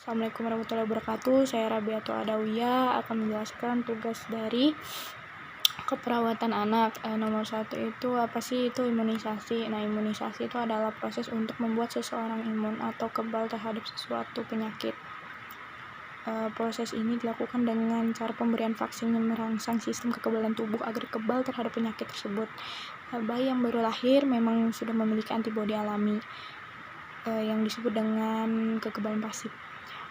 Assalamualaikum warahmatullahi wabarakatuh. Saya Rabiatul Adawiyah akan menjelaskan tugas dari keperawatan anak. Nomor 1 itu apa sih itu imunisasi. Nah, imunisasi itu adalah proses untuk membuat seseorang imun atau kebal terhadap sesuatu penyakit. Proses ini dilakukan dengan cara pemberian vaksin yang merangsang sistem kekebalan tubuh agar kebal terhadap penyakit tersebut. Bayi yang baru lahir memang sudah memiliki antibodi alami yang disebut dengan kekebalan pasif.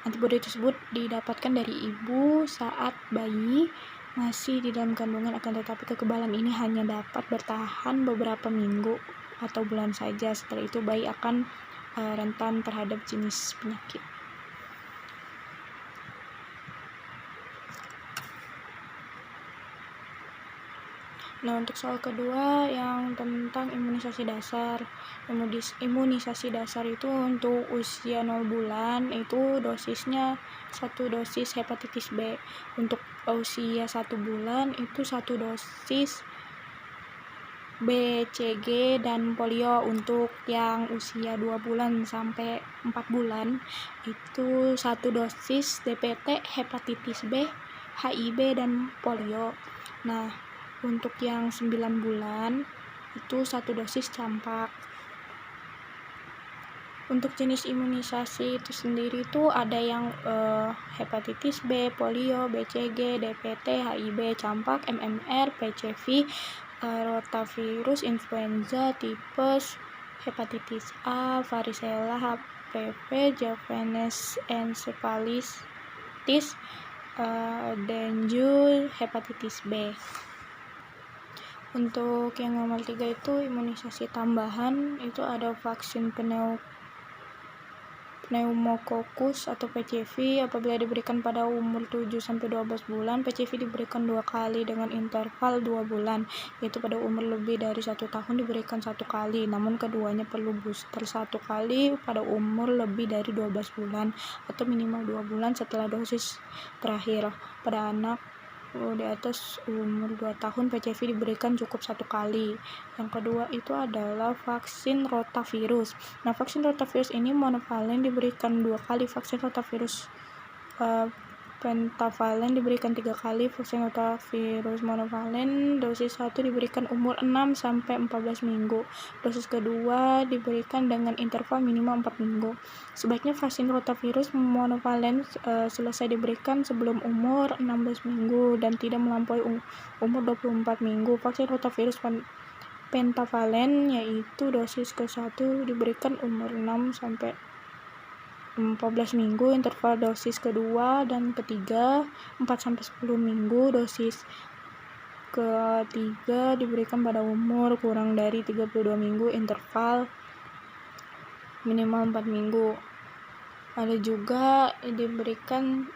Antibodi tersebut didapatkan dari ibu saat bayi masih di dalam kandungan, akan tetapi kekebalan ini hanya dapat bertahan beberapa minggu atau bulan saja. Setelah itu bayi akan rentan terhadap jenis penyakit. Nah, untuk soal kedua yang tentang imunisasi dasar. Imunisasi dasar itu untuk usia 0 bulan itu dosisnya 1 dosis hepatitis B. Untuk usia 1 bulan itu 1 dosis BCG dan polio. Untuk yang usia 2 bulan sampai 4 bulan itu 1 dosis DPT, hepatitis B, HIV dan polio. Nah, untuk yang 9 bulan itu 1 dosis campak. Untuk jenis imunisasi itu sendiri itu ada yang hepatitis B, polio, BCG, DPT, HIV, campak, MMR, PCV, rotavirus, influenza, tipes, hepatitis A, varicella, HPV, Japanese encephalitis, dengue, hepatitis B. Untuk yang nomor 3 itu imunisasi tambahan, itu ada vaksin pneumococcus atau PCV apabila diberikan pada umur 7-12 bulan. PCV diberikan 2 kali dengan interval 2 bulan, yaitu pada umur lebih dari 1 tahun diberikan 1 kali, namun keduanya perlu booster 1 kali pada umur lebih dari 12 bulan atau minimal 2 bulan setelah dosis terakhir. Pada anak di atas umur 2 tahun PCV diberikan cukup 1 kali. Yang kedua itu adalah vaksin rotavirus. Nah, vaksin rotavirus ini monovalen diberikan 2 kali. Vaksin rotavirus pentavalen diberikan 3 kali. Vaksin rotavirus monovalen dosis 1 diberikan umur 6-14 minggu. Dosis kedua diberikan dengan interval minimal 4 minggu. Sebaiknya vaksin rotavirus monovalen selesai diberikan sebelum umur 16 minggu dan tidak melampaui umur 24 minggu. Vaksin rotavirus pentavalen yaitu dosis ke-1 diberikan umur 6-14 minggu, interval dosis kedua dan ketiga 4-10 minggu. Dosis ketiga diberikan pada umur kurang dari 32 minggu, interval minimal 4 minggu. Ada juga diberikan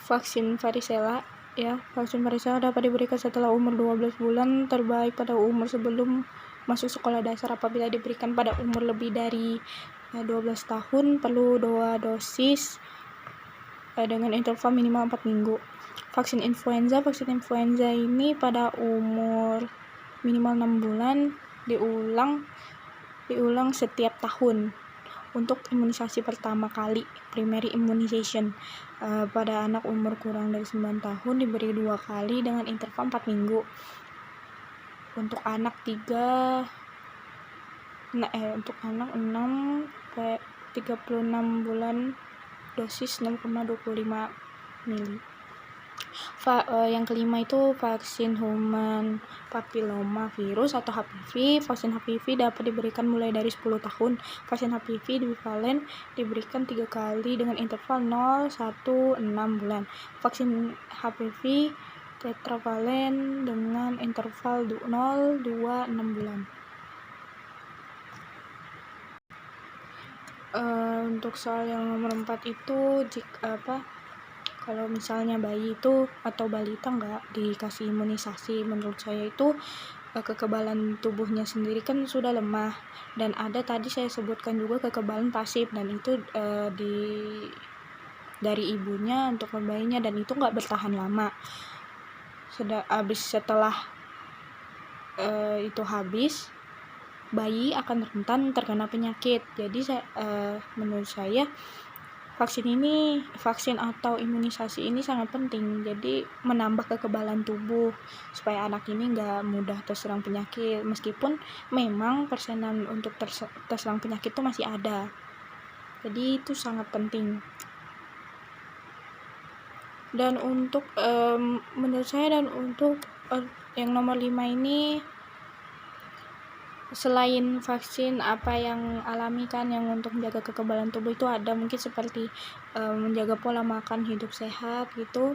vaksin varicella ya. Vaksin varicella dapat diberikan setelah umur 12 bulan, terbaik pada umur sebelum masuk sekolah dasar. Apabila diberikan pada umur lebih dari 12 tahun perlu 2 dosis dengan interval minimal 4 minggu. Vaksin influenza ini pada umur minimal 6 bulan diulang setiap tahun. Untuk imunisasi pertama kali, primary immunization, pada anak umur kurang dari 9 tahun diberi 2 kali dengan interval 4 minggu. Untuk anak 6-36 bulan dosis 0,25 mili. Yang kelima itu vaksin human papilloma virus atau HPV. Vaksin HPV dapat diberikan mulai dari 10 tahun. Vaksin HPV bivalen diberikan 3 kali dengan interval 0-6 bulan. Vaksin HPV tetravalen dengan interval 0-2-6 bulan. Untuk soal yang nomor 4 itu kalau misalnya bayi itu atau balita nggak dikasih imunisasi, menurut saya itu kekebalan tubuhnya sendiri kan sudah lemah, dan ada tadi saya sebutkan juga kekebalan pasif, dan itu dari ibunya untuk bayinya, dan itu nggak bertahan lama. Setelah itu habis, bayi akan rentan terkena penyakit. Jadi menurut saya vaksin atau imunisasi ini sangat penting, jadi menambah kekebalan tubuh supaya anak ini nggak mudah terserang penyakit, meskipun memang persenan untuk terserang penyakit itu masih ada, jadi itu sangat penting. Dan untuk menurut saya, dan untuk yang nomor 5 ini, selain vaksin, apa yang alami kan yang untuk menjaga kekebalan tubuh itu ada mungkin seperti menjaga pola makan hidup sehat gitu.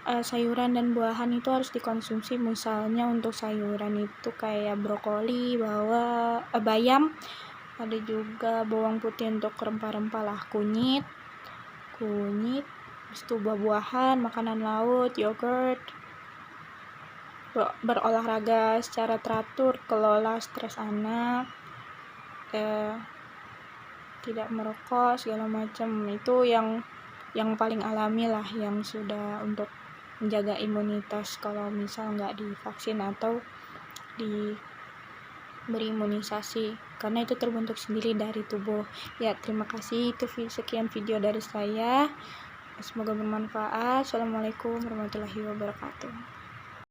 Sayuran dan buahan itu harus dikonsumsi, misalnya untuk sayuran itu kayak brokoli, bayam, ada juga bawang putih untuk rempah-rempah lah, kunyit, habis itu buah-buahan, makanan laut, yogurt. Berolahraga secara teratur, kelola stres anak, tidak merokok segala macam, itu yang paling alami lah, yang sudah untuk menjaga imunitas kalau misal nggak divaksin atau diberi imunisasi, karena itu terbentuk sendiri dari tubuh. Ya, terima kasih, itu sekian video dari saya, semoga bermanfaat. Assalamualaikum warahmatullahi wabarakatuh.